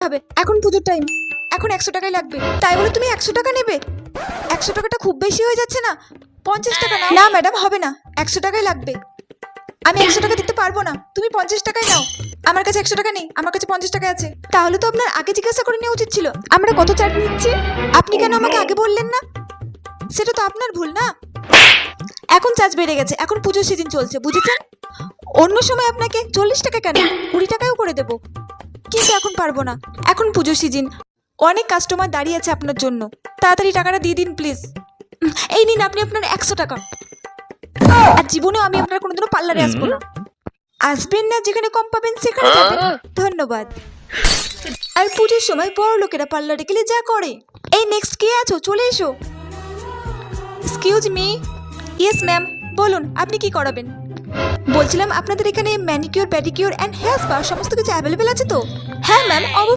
হবে। এখন পুজোর টাইম, এখন 100 টাকাই লাগবে। তাই বলে তুমি 100 টাকা নেবে? 100 টাকাটা খুব বেশি হয়ে যাচ্ছে না? 50 টাকা নাও। না ম্যাডাম, হবে না, 100 টাকাই লাগবে। আমি 100 টাকা দিতে পারবো না, তুমি 50 টাকাই নাও। আমার কাছে 100 টাকা নেই, আমার কাছে 50 টাকা আছে। তাহলে তো আপনার আগে জিজ্ঞাসা করে নেওয়া উচিত ছিল আমরা কত চাট নিচ্ছি। আপনি কেন আমাকে আগে বললেন না? সেটা তো আপনার ভুল না। এখন চার্জ বেড়ে গেছে, এখন পুজোর সিজন চলছে, বুঝেছেন? অন্য সময় আপনাকে 40 টাকা কেন 20 টাকাও করে দেবো, কিন্তু এখন পারবো না। এখন পুজোর সিজন, অনেক কাস্টমার দাঁড়িয়ে আছে আপনার জন্য। তাড়াতাড়ি টাকাটা দিয়ে দিন প্লিজ। এই নিন আপনি আপনার 100 টাকা। আর জীবনেও আমি আপনার কোনোদিনও পার্লারে আসবো না। আসবেন না, যেখানে কম পাবেন সেখানে যাবেন। ধন্যবাদ। আর পুজোর সময় বড় লোকেরা পার্লারে গেলে যা করে। এই নেক্সট কে আছো, চলে এসো। Excuse me. ইয়েস ম্যাম, বলুন আপনি কি করাবেন? বলছিলাম আপনাদের এখানে manicure, pedicure and hair spa সমস্ত কিছু অ্যাভেলেবেল আছে তো? হ্যাঁ ম্যাম,